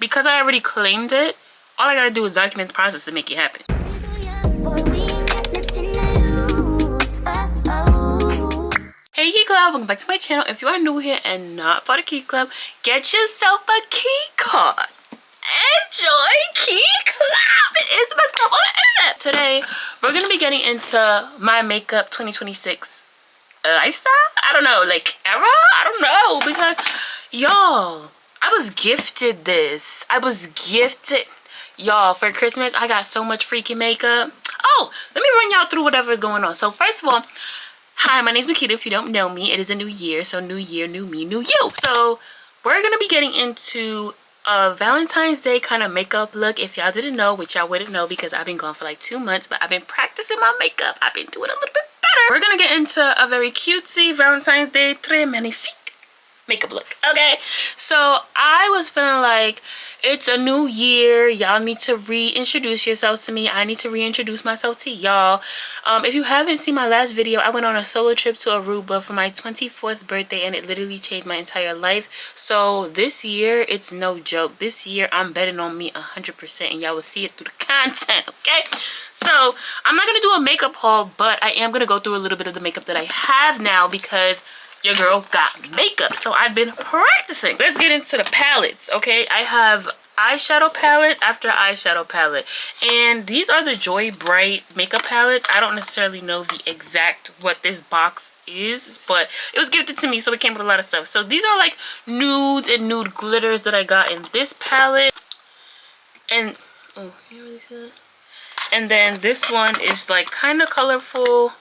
because I already claimed it, all I gotta do is document the process to make it happen. Hey KeClub, welcome back to my channel. If you are new here and not part of KeClub, get yourself a Kecard. Enjoy KeClub. It is the best club on the internet. Today, we're gonna be getting into my makeup 2026 lifestyle. I don't know, like era. I don't know, because y'all, I was gifted this. Y'all, for Christmas, I got so much freaking makeup. Oh, let me run y'all through whatever is going on. So first of all, hi, my name's Makita. If you don't know me, it is a new year, so new year, new me, new you. So we're gonna be getting into a Valentine's Day kind of makeup look. If y'all didn't know, which y'all wouldn't know because I've been gone for like 2 months, but I've been practicing my makeup. I've been doing a little bit better. We're gonna get into a very cutesy Valentine's Day très magnifique makeup look. Okay, so I was feeling like it's a new year, y'all need to reintroduce yourselves to me. I need to reintroduce myself to y'all. If you haven't seen my last video, I went on a solo trip to Aruba for my 24th birthday, and it literally changed my entire life. So this year, it's no joke. This year, I'm betting on me 100%, and y'all will see it through the content. Okay, so I'm not gonna do a makeup haul, but I am gonna go through a little bit of the makeup that I have now because your girl got makeup, so I've been practicing. Let's get into the palettes. Okay, I have eyeshadow palette after eyeshadow palette, and these are the Joy Bright makeup palettes. I don't necessarily know the exact what this box is, but it was gifted to me, so it came with a lot of stuff. So these are like nudes and nude glitters that I got in this palette, and oh, you really see that? And then this one is like kind of colorful.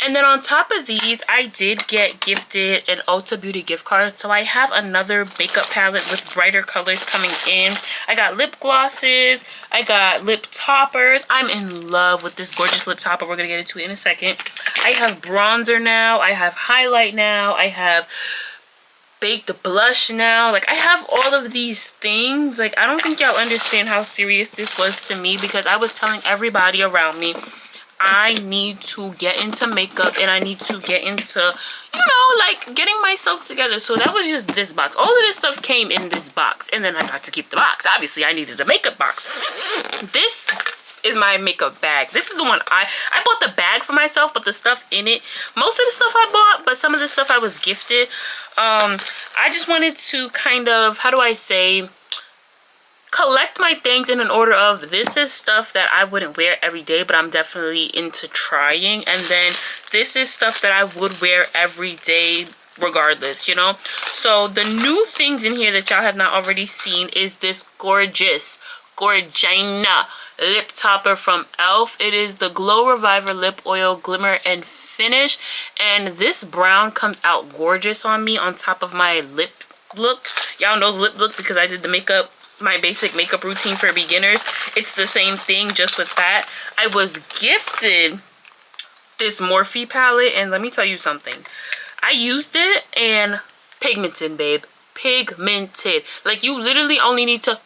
And then on top of these, I did get gifted an Ulta Beauty gift card. So I have another makeup palette with brighter colors coming in. I got lip glosses. I got lip toppers. I'm in love with this gorgeous lip topper. We're going to get into it in a second. I have bronzer now. I have highlight now. I have baked blush now. Like, I have all of these things. Like, I don't think y'all understand how serious this was to me, because I was telling everybody around me, I need to get into makeup and I need to get into, you know, like getting myself together. So that was just this box. All of this stuff came in this box, and then I got to keep the box. Obviously, I needed a makeup box. This is my makeup bag. This is the one I bought the bag for myself, but the stuff in it, most of the stuff I bought, but some of the stuff I was gifted. I just wanted to kind of, how do I say, collect my things in an order of, this is stuff that I wouldn't wear every day, but I'm definitely into trying. And then this is stuff that I would wear every day regardless, you know. So the new things in here that y'all have not already seen is this gorgeous Gorgina lip topper from e.l.f. It is the Glow Reviver Lip Oil Glimmer and Finish, and this brown comes out gorgeous on me on top of my lip look. Y'all know the lip look because I did the makeup, my basic makeup routine for beginners. It's the same thing, just with that. I was gifted this Morphe palette, and let me tell you something. I used it, and pigmented, babe. Pigmented. Like, you literally only need to,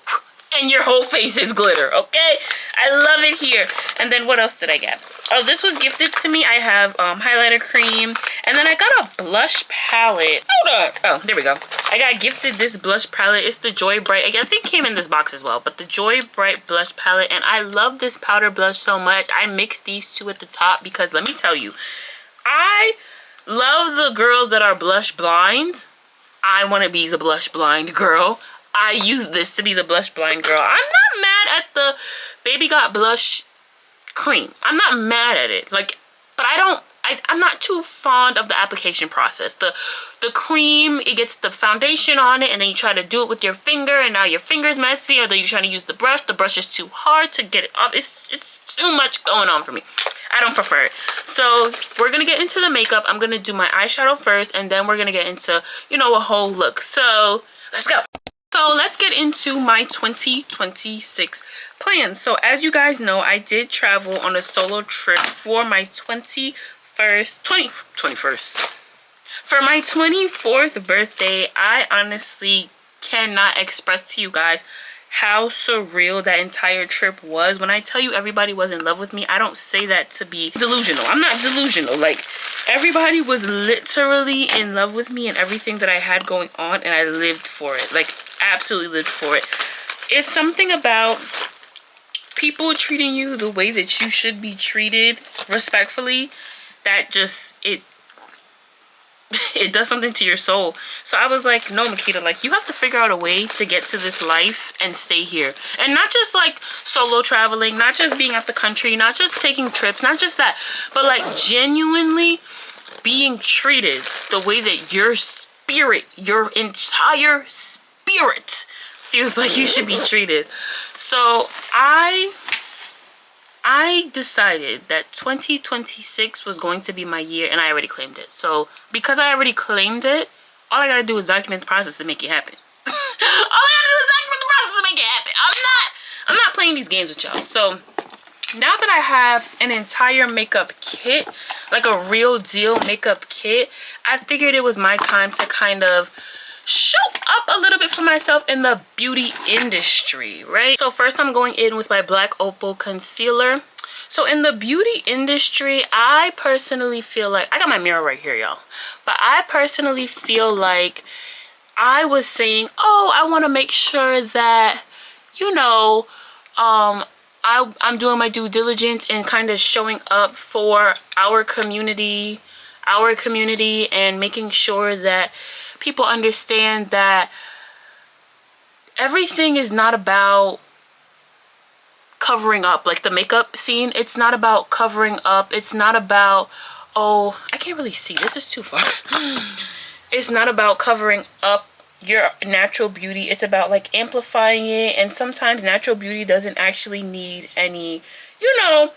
and your whole face is glitter, okay? I love it here. And then what else did I get? Oh, this was gifted to me. I have highlighter cream, and then I got a blush palette. Hold on. Oh, there we go. I got gifted this blush palette. It's the Joy Bright. I think it came in this box as well, but the Joy Bright blush palette, and I love this powder blush so much. I mixed these two at the top because let me tell you, I love the girls that are blush blind. I want to be the blush blind girl. I use this to be the blush blind girl. I'm not mad at the Baby Got Blush cream. I'm not mad at it. Like, but I'm not too fond of the application process. The cream, it gets the foundation on it, and then you try to do it with your finger, and now your finger's messy, or then you're trying to use the brush is too hard to get it off. It's too much going on for me. I don't prefer it. So we're gonna get into the makeup. I'm gonna do my eyeshadow first, and then we're gonna get into, you know, a whole look. So let's go. So let's get into my 2026 plans. So as you guys know, I did travel on a solo trip for my 21st. For my 24th birthday. I honestly cannot express to you guys how surreal that entire trip was. When I tell you everybody was in love with me, I don't say that to be delusional. I'm not delusional. Like, everybody was literally in love with me and everything that I had going on, and I lived for it. Like, absolutely lived for it. It's something about people treating you the way that you should be treated, respectfully, that just, it does something to your soul. So I was like, no, Makita, like, you have to figure out a way to get to this life and stay here. And not just like solo traveling, not just being out the country, not just taking trips, not just that, but like genuinely being treated the way that your spirit, your entire spirit feels like you should be treated. So I decided that 2026 was going to be my year, and I already claimed it. So because I already claimed it, all I gotta do is document the process to make it happen. All I gotta do is document the process to make it happen. I'm not playing these games with y'all. So now that I have an entire makeup kit, like a real deal makeup kit, I figured it was my time to kind of show up a little bit for myself in the beauty industry, right? So first I'm going in with my Black Opal concealer. So in the beauty industry, I personally feel like, I got my mirror right here, y'all, but I personally feel like I was saying, oh, I want to make sure that, you know, I'm doing my due diligence and kind of showing up for our community and making sure that people understand that everything is not about covering up. Like the makeup scene, it's not about covering up. It's not about, oh, I can't really see, this is too far. It's not about covering up your natural beauty. It's about like amplifying it. And sometimes natural beauty doesn't actually need any, you know,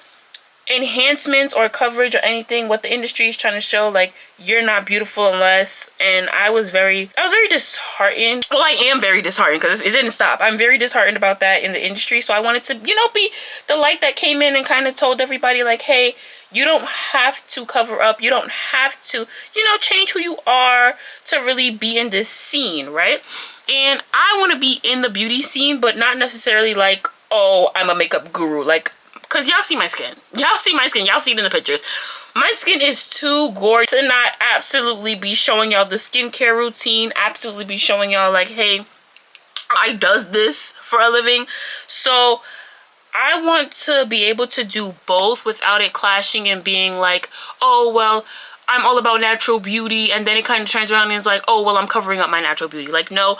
enhancements or coverage or anything. What the industry is trying to show, like, you're not beautiful unless. And I was very disheartened. Well, I am very disheartened because it didn't stop. I'm very disheartened about that in the industry. So I wanted to, you know, be the light that came in and kind of told everybody, like, hey, you don't have to cover up. You don't have to, you know, change who you are to really be in this scene, right? And I want to be in the beauty scene, but not necessarily like, oh, I'm a makeup guru. Like, because y'all see my skin. Y'all see my skin. Y'all see it in the pictures. My skin is too gorgeous to not absolutely be showing y'all the skincare routine. Absolutely be showing y'all like, hey, I does this for a living. So I want to be able to do both without it clashing and being like, oh, well, I'm all about natural beauty. And then it kind of turns around and is like, oh, well, I'm covering up my natural beauty. Like, no.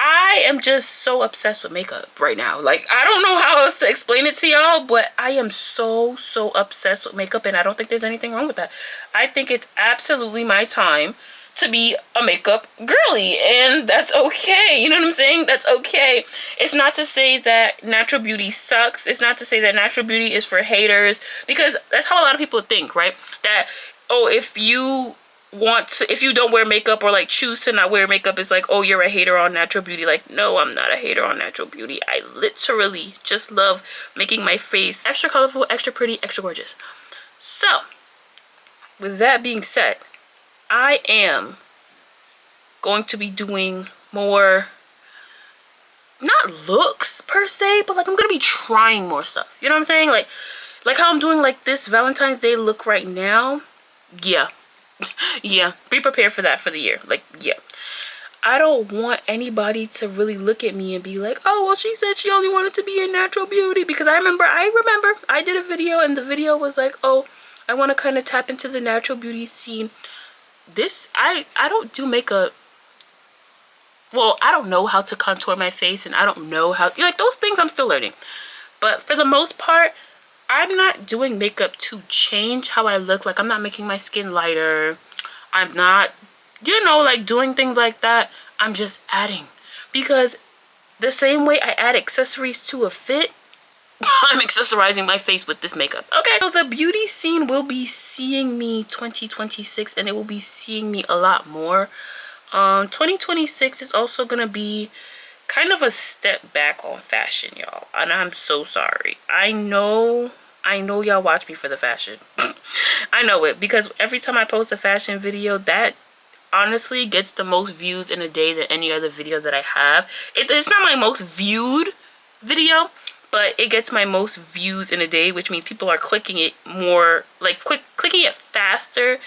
I am just so obsessed with makeup right now. Like, I don't know how else to explain it to y'all, but I am so obsessed with makeup, and I don't think there's anything wrong with that. I think it's absolutely my time to be a makeup girly, and that's okay. You know what I'm saying? That's okay. It's not to say that natural beauty sucks. It's not to say that natural beauty is for haters, because that's how a lot of people think, right? That, oh, if you don't wear makeup or like choose to not wear makeup, it's like, oh, you're a hater on natural beauty. Like, no, I'm not a hater on natural beauty. I literally just love making my face extra colorful, extra pretty, extra gorgeous. So with that being said, I am going to be doing more, not looks per se, but like I'm gonna be trying more stuff. You know what I'm saying? Like how I'm doing like this Valentine's Day look right now. Yeah. Yeah, be prepared for that for the year. Like, yeah, I don't want anybody to really look at me and be like, oh, well, she said she only wanted to be in natural beauty. Because I remember I did a video, and the video was like, oh, I want to kind of tap into the natural beauty scene. I don't do makeup. Well, I don't know how to contour my face, and I don't know how, like, those things I'm still learning. But for the most part, I'm not doing makeup to change how I look. Like, I'm not making my skin lighter. I'm not, you know, like doing things like that. I'm just adding. Because the same way I add accessories to a fit, I'm accessorizing my face with this makeup. Okay, so the beauty scene will be seeing me 2026, and it will be seeing me a lot more. 2026 is also going to be kind of a step back on fashion, y'all. And I'm so sorry. I know y'all watch me for the fashion. I know it, because every time I post a fashion video, that honestly gets the most views in a day than any other video that I have. It's not my most viewed video, but it gets my most views in a day, which means people are clicking it more, like clicking it faster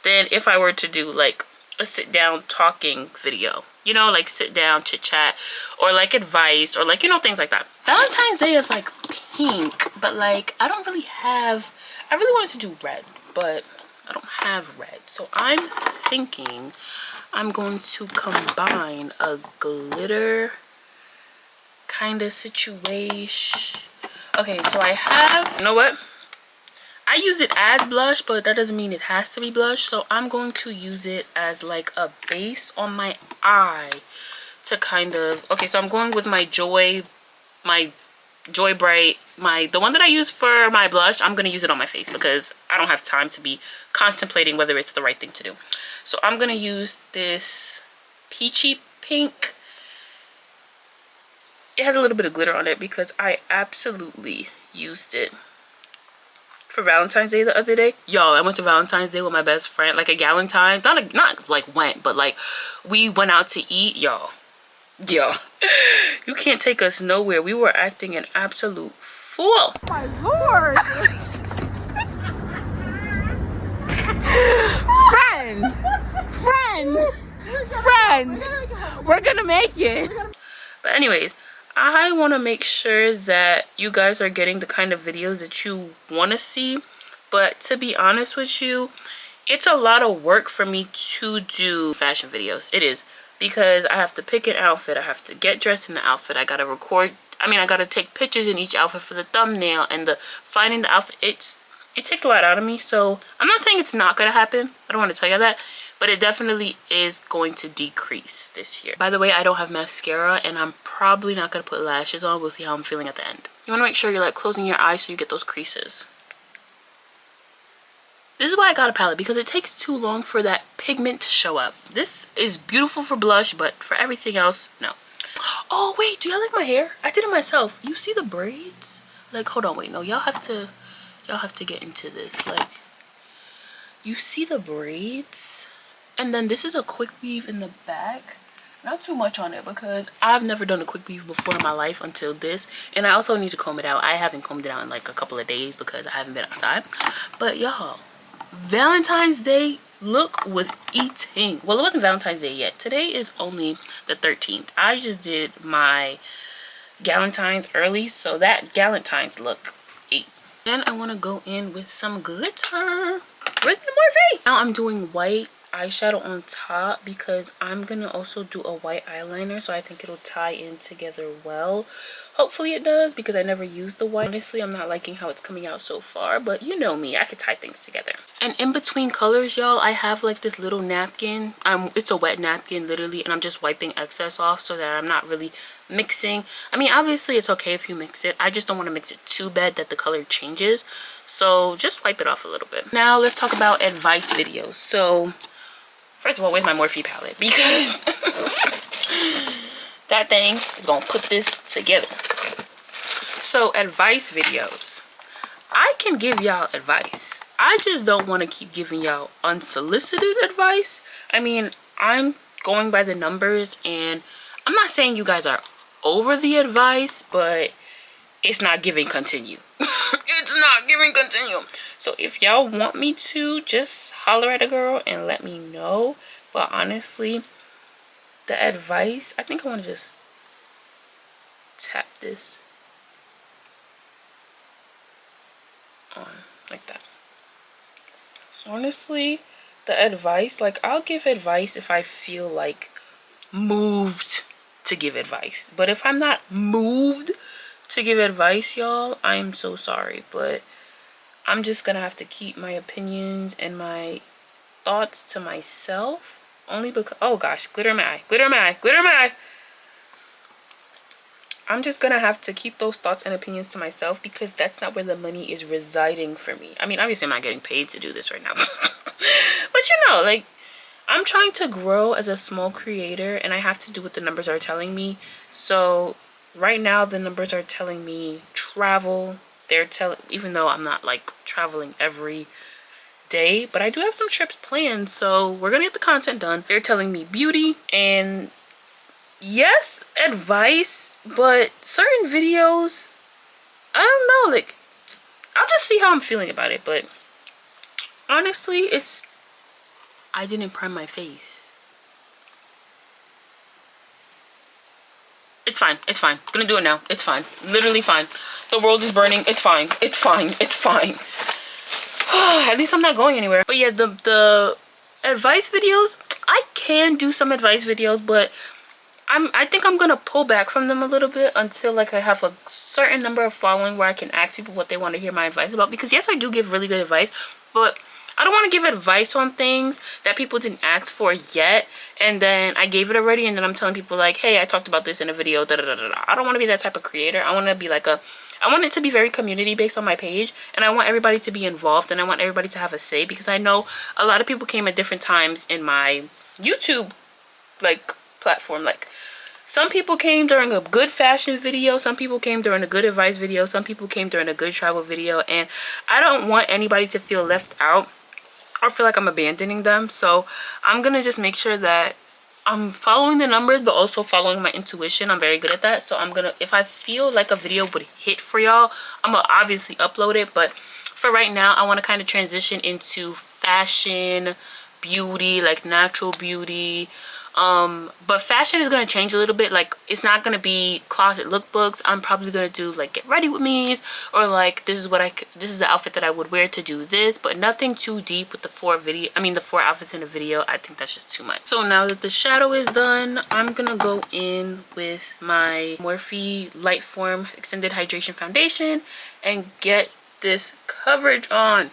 than if I were to do like a sit down talking video. you know, like sit down, chit chat, or like advice, or like, you know, things like that. Valentine's Day is like pink, but like I don't really have, I really wanted to do red, but I don't have red. So I'm thinking I'm going to combine a glitter kind of situation. Okay, so I have, you know what? I use it as blush, but that doesn't mean it has to be blush. So I'm going to use it as like a base on my eye to kind of, okay, so I'm going with my Joy Bright, the one that I use for my blush. I'm going to use it on my face because I don't have time to be contemplating whether it's the right thing to do. So I'm going to use this peachy pink. It has a little bit of glitter on it because I absolutely used it for Valentine's Day the other day. Y'all, I went to Valentine's Day with my best friend, like a Galentine's, not like went, but like we went out to eat. Y'all, you can't take us nowhere. We were acting an absolute fool. My lord. friend, we're gonna make it. But anyways, I want to make sure that you guys are getting the kind of videos that you want to see. But to be honest with you, it's a lot of work for me to do fashion videos. It is, because I have to pick an outfit, I have to get dressed in the outfit, I gotta record, I gotta take pictures in each outfit for the thumbnail, and the finding the outfit, it takes a lot out of me. So I'm not saying it's not gonna happen, I don't want to tell you that, but it definitely is going to decrease this year. By the way, I don't have mascara, and I'm probably not gonna put lashes on. We'll see how I'm feeling at the end. You want to make sure you're like closing your eyes so you get those creases. This is why I got a palette, because it takes too long for that pigment to show up. This is beautiful for blush, but for everything else, no. Oh wait, do y'all like my hair? I did it myself. You see the braids? Like, hold on, wait, no, y'all have to get into this. Like, you see the braids? And then this is a quick weave in the back. Not too much on it because I've never done a quick weave before in my life until this. And I also need to comb it out. I haven't combed it out in like a couple of days because I haven't been outside. But y'all, Valentine's Day look was eating. Well, it wasn't Valentine's Day yet. Today is only the 13th. I just did my Galentine's early, so that Galentine's look ate. Then I want to go in with some glitter. Where's my Morphe? Now I'm doing white eyeshadow on top because I'm gonna also do a white eyeliner, so I think it'll tie in together well. Hopefully it does, because I never used the white. Honestly, I'm not liking how it's coming out so far, but you know me, I could tie things together. And in between colors, y'all, I have like this little napkin. It's a wet napkin literally, and I'm just wiping excess off so that I'm not really mixing. Obviously it's okay if you mix it. I just don't want to mix it too bad that the color changes, so just wipe it off a little bit. Now let's talk about advice videos. So first of all, where's my Morphe palette? Because that thing is gonna put this together. So advice videos, I can give y'all advice. I just don't want to keep giving y'all unsolicited advice. I'm going by the numbers, and I'm not saying you guys are over the advice, but it's not giving continue. It's not giving continue. So if y'all want me to, just holler at a girl and let me know. But honestly, the advice, I think I want to just tap this on like that. Honestly, the advice, like, I'll give advice if I feel like moved to give advice. But if I'm not moved to give advice, y'all, I'm so sorry, but I'm just gonna have to keep my opinions and my thoughts to myself, only because, oh gosh, glitter in my eye, glitter in my eye, glitter in my eye. I'm just gonna have to keep those thoughts and opinions to myself, because that's not where the money is residing for me. Obviously I'm not getting paid to do this right now. But you know, like, I'm trying to grow as a small creator, and I have to do what the numbers are telling me. So right now the numbers are telling me travel. They're telling, even though I'm not like traveling every day, but I do have some trips planned, so we're gonna get the content done. They're telling me beauty, and yes, advice, but certain videos, I don't know, like, I'll just see how I'm feeling about it. But honestly, I didn't prime my face. It's fine. It's fine. I'm gonna do it now. It's fine. Literally fine. The world is burning. It's fine. It's fine. It's fine. At least I'm not going anywhere. But yeah, the advice videos, I can do some advice videos, but I think I'm gonna pull back from them a little bit until like I have a certain number of following where I can ask people what they want to hear my advice about. Because yes, I do give really good advice, but I don't want to give advice on things that people didn't ask for yet, and then I gave it already, and then I'm telling people like, hey, I talked about this in a video, da da da da. I don't want to be that type of creator. I want to be like I want it to be very community based on my page, and I want everybody to be involved, and I want everybody to have a say, because I know a lot of people came at different times in my YouTube like platform. Like, some people came during a good fashion video, some people came during a good advice video, some people came during a good travel video, and I don't want anybody to feel left out or feel like I'm abandoning them. So I'm gonna just make sure that I'm following the numbers, but also following my intuition. I'm very good at that. So I'm gonna, if I feel like a video would hit for y'all, I'm gonna obviously upload it. But for right now, I want to kind of transition into fashion, beauty, like natural beauty. But fashion is gonna change a little bit. Like, it's not gonna be closet lookbooks. I'm probably gonna do like get ready with me's, or like this is the outfit that I would wear to do this, but nothing too deep with the four outfits in the video. I think that's just too much. So now that the shadow is done, I'm gonna go in with my Morphe Lightform Extended Hydration Foundation and get this coverage on.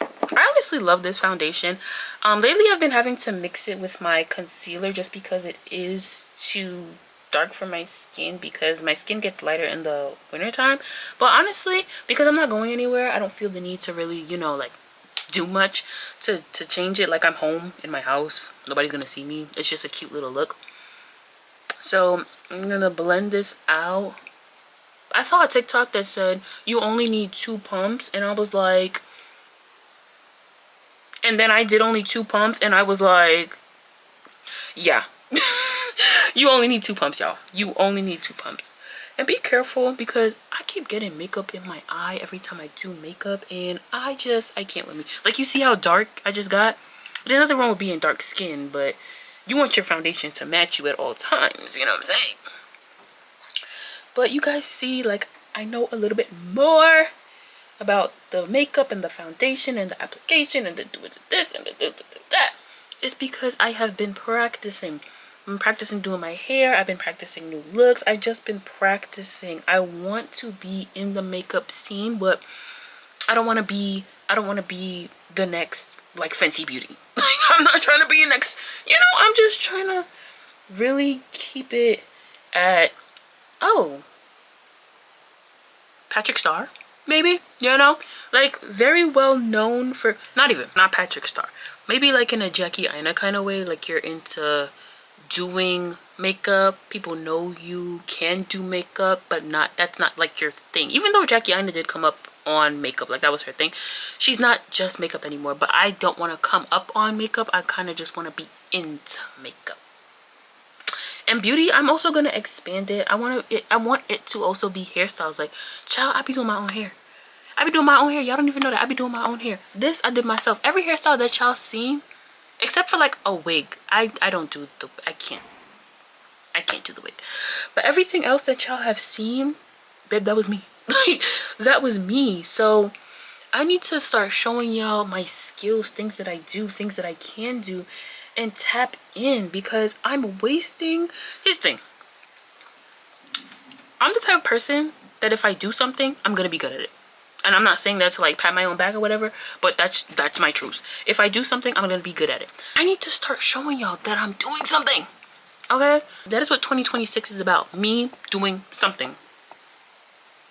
I honestly love this foundation. Lately I've been having to mix it with my concealer just because it is too dark for my skin, because my skin gets lighter in the winter time. But honestly, because I'm not going anywhere, I don't feel the need to really, you know, like do much to change it. Like, I'm home in my house, nobody's gonna see me. It's just a cute little look. So I'm gonna blend this out. I saw a TikTok that said you only need 2 pumps, and I was like, and then I did only 2 pumps, and I was like, yeah. You only need 2 pumps, y'all. You only need 2 pumps. And be careful, because I keep getting makeup in my eye every time I do makeup, and I can't with me. Like, you see how dark I just got? There's nothing wrong with being dark skinned, but you want your foundation to match you at all times, you know what I'm saying? But you guys see, like, I know a little bit more about the makeup and the foundation and the application and the do this and the do that. It's because I have been practicing. I'm practicing doing my hair. I've been practicing new looks. I've just been practicing. I want to be in the makeup scene, but I don't want to be the next like Fenty Beauty. Like, I'm not trying to be the next, you know, I'm just trying to really keep it at, oh, Patrick Star, maybe, you know, like very well known for, not Patrick Star, maybe like in a Jackie Aina kind of way, like you're into doing makeup, people know you can do makeup, but that's not like your thing. Even though Jackie Aina did come up on makeup, like that was her thing, she's not just makeup anymore. But I don't want to come up on makeup, I kind of just want to be into makeup. And beauty, I'm also gonna expand it. I want it to also be hairstyles. Like, child, I be doing my own hair. Y'all don't even know that. I be doing my own hair. This I did myself. Every hairstyle that y'all seen, except for like a wig, I can't do the wig. But everything else that y'all have seen, babe, that was me. That was me. So I need to start showing y'all my skills, things that I do, things that I can do, and tap in, because I'm wasting. Here's the thing, I'm the type of person that if I do something, I'm gonna be good at it. And I'm not saying that to like pat my own back or whatever, but that's my truth. If I do something, I'm gonna be good at it. I need to start showing y'all that I'm doing something. Okay, that is what 2026 is about, me doing something.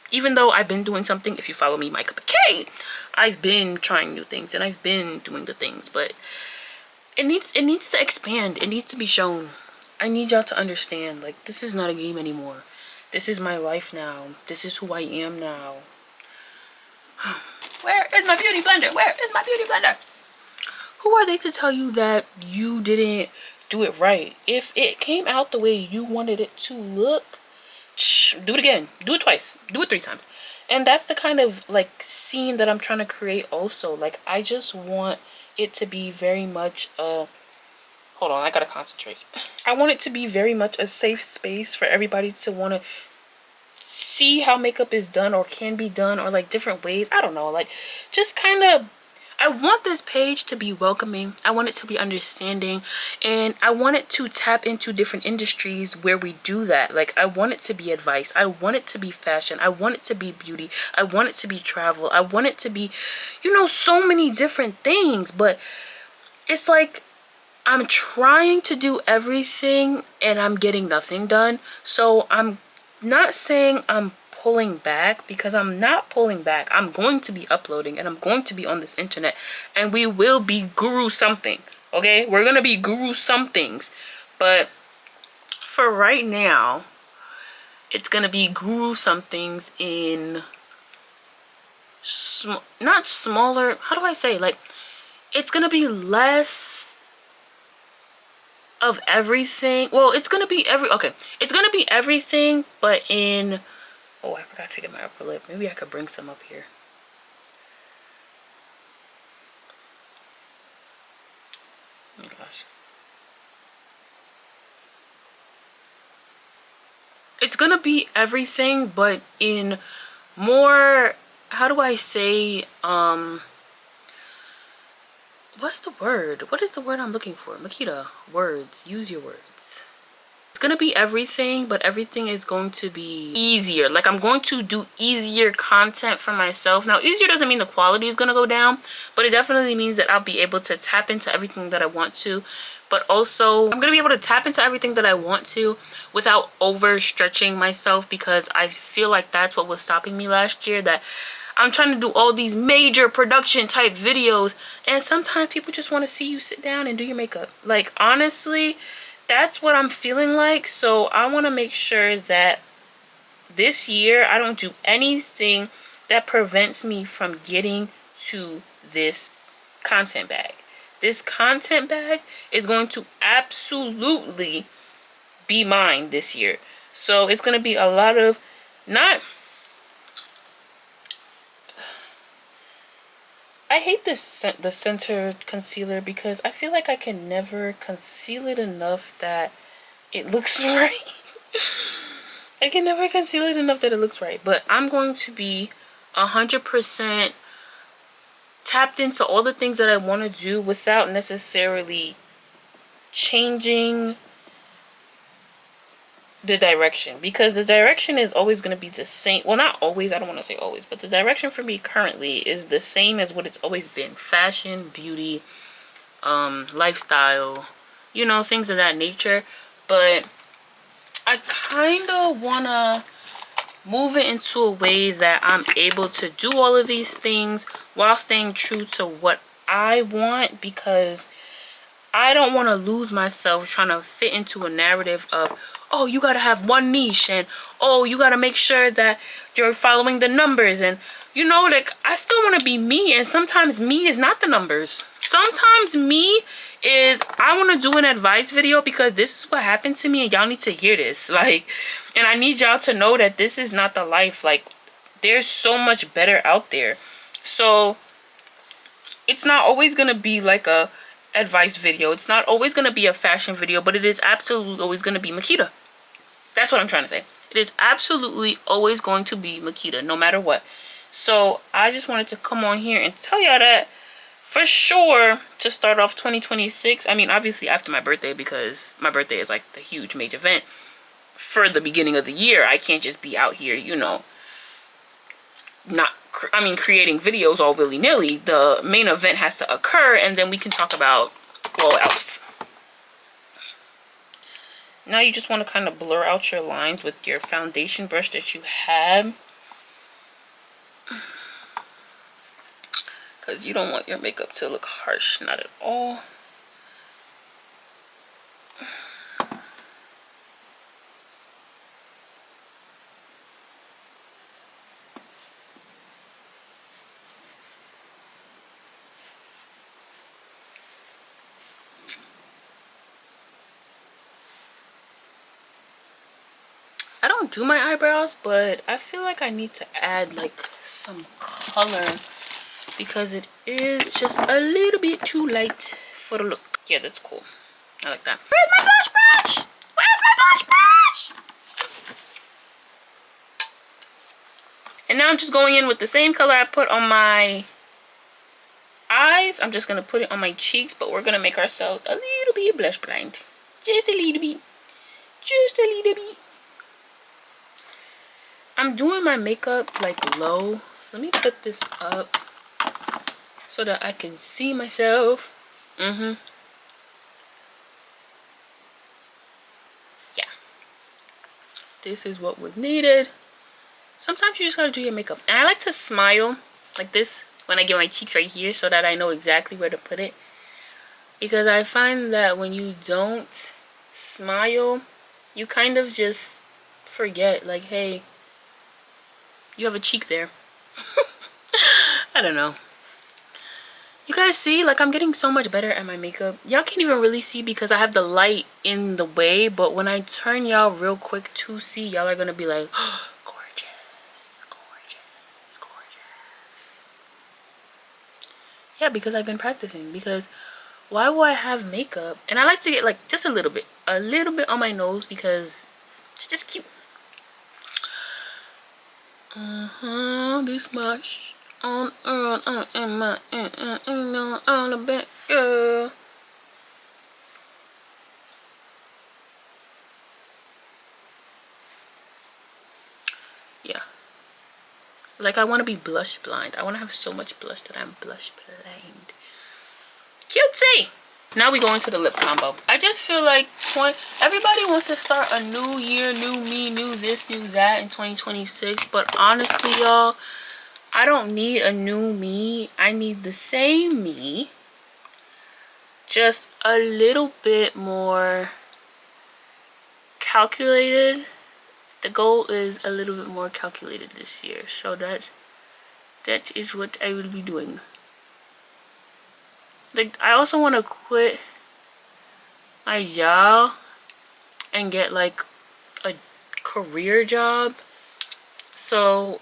Even though I've been doing something, if you follow me, mycupofke, I've been trying new things and I've been doing the things, but it needs to expand. It needs to be shown. I need y'all to understand, like, this is not a game anymore. This is my life now. This is who I am now. Where is my beauty blender? Where is my beauty blender? Who are they to tell you that you didn't do it right? If it came out the way you wanted it to look, do it again. Do it twice. Do it 3 times. And that's the kind of like scene that I'm trying to create also. Like, I just want it to be very much hold hold on, I gotta concentrate. I want it to be very much a safe space for everybody to want to see how makeup is done or can be done, or like different ways. I don't know, like just kind of, I want this page to be welcoming. I want it to be understanding, and I want it to tap into different industries where we do that. Like I want it to be advice, I want it to be fashion, I want it to be beauty, I want it to be travel, I want it to be, you know, so many different things. But it's like I'm trying to do everything and I'm getting nothing done. So I'm not saying I'm pulling back, because I'm not pulling back. I'm going to be uploading and I'm going to be on this internet, and we will be guru something. Okay, we're gonna be guru somethings, but for right now it's gonna be guru somethings in not smaller, how do I say, like it's gonna be less of everything. Well, it's gonna be it's gonna be everything, but in, oh, I forgot to get my upper lip. Maybe I could bring some up here. Oh my gosh. It's gonna be everything, but in more, how do I say, what's the word? What is the word I'm looking for? Makita, words. Use your words. It's gonna be everything, but everything is going to be easier. Like I'm going to do easier content for myself. Now, easier doesn't mean the quality is gonna go down, but it definitely means that I'll be able to tap into everything that I want to. But also, I'm gonna be able to tap into everything that I want to without overstretching myself, because I feel like that's what was stopping me last year. That I'm trying to do all these major production type videos, and sometimes people just want to see you sit down and do your makeup. Like honestly, that's what I'm feeling like. So I want to make sure that this year I don't do anything that prevents me from getting to this content bag. This content bag is going to absolutely be mine this year. So it's going to be a lot of, not, I hate this, the center concealer, because I feel like I can never conceal it enough that it looks right. I can never conceal it enough that it looks right. But I'm going to be 100% tapped into all the things that I want to do without necessarily changing the direction, because the direction is always going to be the same. Well, not always, I don't want to say always, but the direction for me currently is the same as what it's always been: fashion, beauty, lifestyle, you know, things of that nature. But I kind of want to move it into a way that I'm able to do all of these things while staying true to what I want, because I don't want to lose myself trying to fit into a narrative of, oh, you got to have one niche, and oh, you got to make sure that you're following the numbers. And you know, like, I still want to be me, and sometimes me is not the numbers. Sometimes me is, I want to do an advice video because this is what happened to me, and y'all need to hear this. Like, and I need y'all to know that this is not the life. Like, there's so much better out there. So it's not always going to be like a advice video. It's not always going to be a fashion video, but it is absolutely always going to be Makita. That's what I'm trying to say. It is absolutely always going to be Makita, no matter what. So I just wanted to come on here and tell y'all that for sure, to start off 2026. I mean, obviously after my birthday, because my birthday is like the huge major event for the beginning of the year. I can't just be out here, you know, creating videos all willy-nilly. The main event has to occur, and then we can talk about what else. Now you just want to kind of blur out your lines with your foundation brush that you have, because you don't want your makeup to look harsh, not at all. I don't do my eyebrows, but I feel like I need to add like some color, because it is just a little bit too light for the look. Yeah, that's cool. I like that. Where's my blush brush? Where's my blush brush? And now I'm just going in with the same color I put on my eyes. I'm just going to put it on my cheeks, but we're going to make ourselves a little bit blush blind. Just a little bit. Just a little bit. I'm doing my makeup like low. Let me put this up so that I can see myself. Yeah. This is what was needed. Sometimes you just gotta do your makeup. And I like to smile like this when I get my cheeks right here so that I know exactly where to put it. Because I find that when you don't smile, you kind of just forget, like, hey, you have a cheek there. I don't know. You guys see, like, I'm getting so much better at my makeup. Y'all can't even really see because I have the light in the way, but when I turn y'all real quick to see, y'all are gonna be like, oh, gorgeous, gorgeous, gorgeous. Yeah, because I've been practicing. Because why would I have makeup? And I like to get like just a little bit on my nose because it's just cute. This much on in my on the back, girl. Yeah, like I want to be blush blind. I want to have so much blush that I'm blush blind. Cutesy. Now we go into the lip combo. I just feel like everybody wants to start a new year, new me, new this, new that in 2026. But honestly, y'all, I don't need a new me. I need the same me, just a little bit more calculated. The goal is a little bit more calculated this year. So that is what I will be doing. Like, I also want to quit my job and get like a career job. So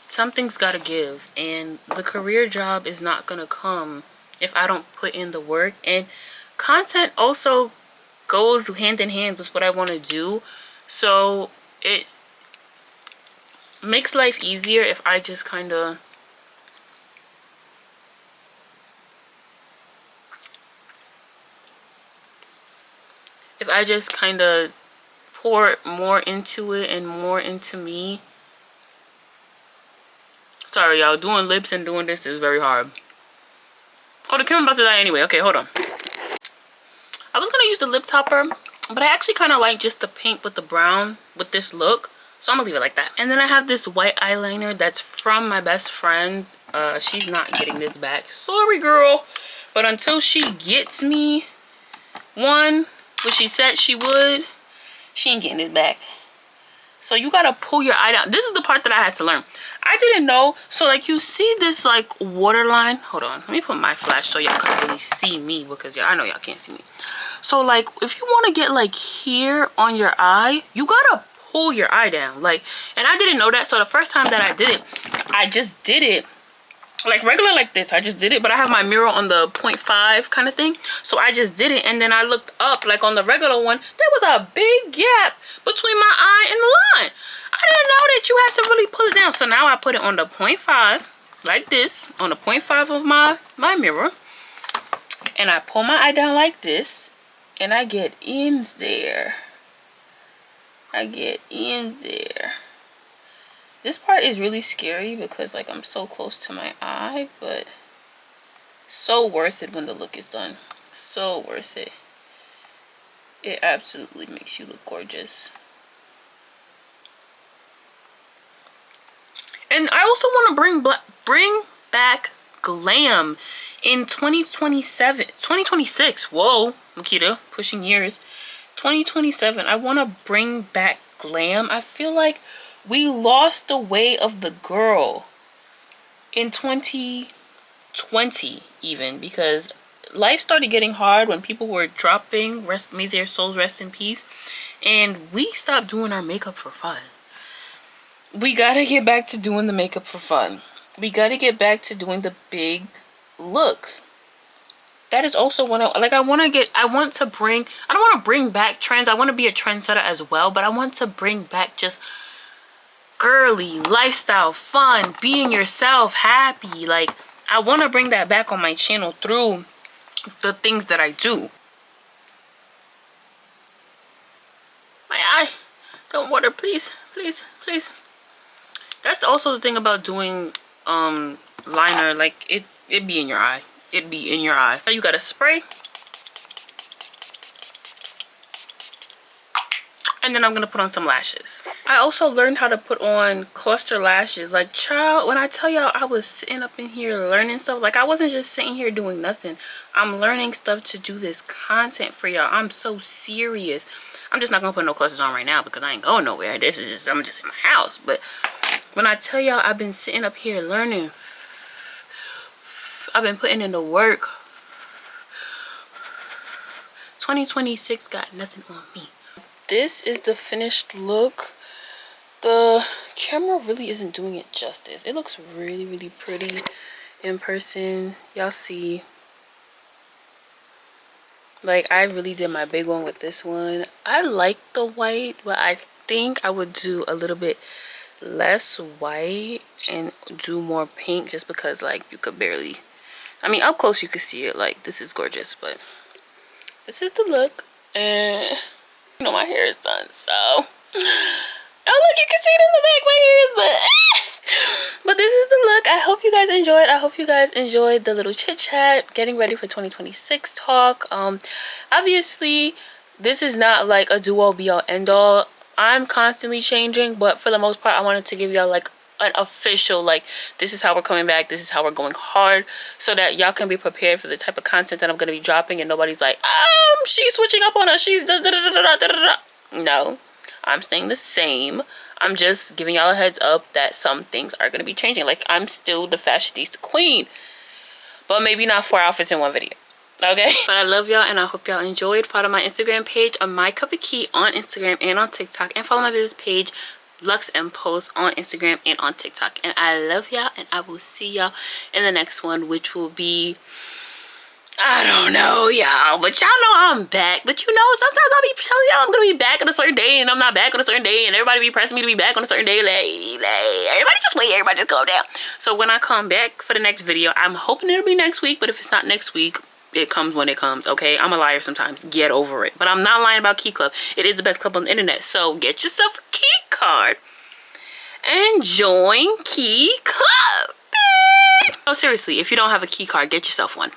something's got to give, and the career job is not going to come if I don't put in the work. And content also goes hand in hand with what I want to do. So it makes life easier if I just kind of pour more into it and more into me. Sorry, y'all. Doing lips and doing this is very hard. Oh, the camera about to die anyway. Okay, hold on. I was going to use the lip topper, but I actually kind of like just the pink with the brown with this look. So I'm going to leave it like that. And then I have this white eyeliner that's from my best friend. She's not getting this back. Sorry, girl. But until she gets me one, which she said she would, she ain't getting this back. So you gotta pull your eye down. This is the part that I had to learn. I didn't know. So like you see this like waterline. Hold on. Let me put my flash so y'all can really see me, because I know y'all can't see me. So like if you want to get like here on your eye, you gotta pull your eye down. Like, and I didn't know that. So the first time that I did it, I just did it like regular like this. I just did it, but I have my mirror on the 0.5 kind of thing. So I just did it, and then I looked up like on the regular one. There was a big gap between my eye and the line. I didn't know that you had to really pull it down. So now I put it on the 0.5 like this, on the 0.5 of my mirror, and I pull my eye down like this, and I get in there. I get in there. This part is really scary because like I'm so close to my eye, but so worth it when the look is done. So worth it. It absolutely makes you look gorgeous. And I also want to bring back glam in 2026. Whoa, Makita, pushing years. 2027, I want to bring back glam. I feel like we lost the way of the girl in 2020 even, because life started getting hard when people were dropping, may their souls rest in peace, and we stopped doing our makeup for fun. We gotta get back to doing the makeup for fun. We gotta get back to doing the big looks. that is also what I want to bring. I don't want to bring back trends. I want to be a trendsetter as well, but I want to bring back just girly lifestyle, fun, being yourself, happy. Like, I want to bring that back on my channel through the things that I do. My eye, don't water, please, please, please. That's also the thing about doing liner. Like, it be in your eye. It be in your eye. You got to spray. And then I'm going to put on some lashes. I also learned how to put on cluster lashes. Like, child, when I tell y'all I was sitting up in here learning stuff, like, I wasn't just sitting here doing nothing. I'm learning stuff to do this content for y'all. I'm so serious. I'm just not going to put no clusters on right now because I ain't going nowhere. I'm just in my house. But when I tell y'all I've been sitting up here learning, I've been putting in the work. 2026 got nothing on me. This is the finished look. The camera really isn't doing it justice. It looks really, really pretty in person. Y'all see. Like, I really did my big one with this one. I like the white, but I think I would do a little bit less white and do more pink, just because, like, you could barely, I mean, up close you could see it. Like, this is gorgeous, but this is the look. And you know, my hair is done, so oh look, you can see it in the back. My hair is done. But this is the look. I hope you guys enjoyed. I hope you guys enjoyed the little chit chat, getting ready for 2026 talk. Obviously this is not like a do all be all end all. I'm constantly changing, but for the most part I wanted to give y'all like an official, like, this is how we're coming back, this is how we're going hard, so that y'all can be prepared for the type of content that I'm going to be dropping, and nobody's like, she's switching up on us, she's da da da da da da. No, I'm staying the same. I'm just giving y'all a heads up that some things are going to be changing. Like, I'm still the fashionista queen, but maybe not 4 outfits in one video. Okay, but I love y'all and I hope y'all enjoyed. Follow my Instagram page on mycupofke on Instagram and on TikTok, and follow my business page luxempulse on Instagram and on TikTok. And I love y'all, and I will see y'all in the next one, which will be, I don't know, y'all, but y'all know I'm back. But you know, sometimes I'll be telling y'all I'm gonna be back on a certain day, and I'm not back on a certain day, and everybody be pressing me to be back on a certain day. Like, everybody just wait, everybody just calm down. So when I come back for the next video, I'm hoping it'll be next week, but if it's not next week, it comes when it comes. Okay, I'm a liar sometimes, get over it. But I'm not lying about KeClub. It is the best club on the internet, so get yourself a Kecard and join KeClub. No, seriously, if you don't have a Kecard, get yourself one.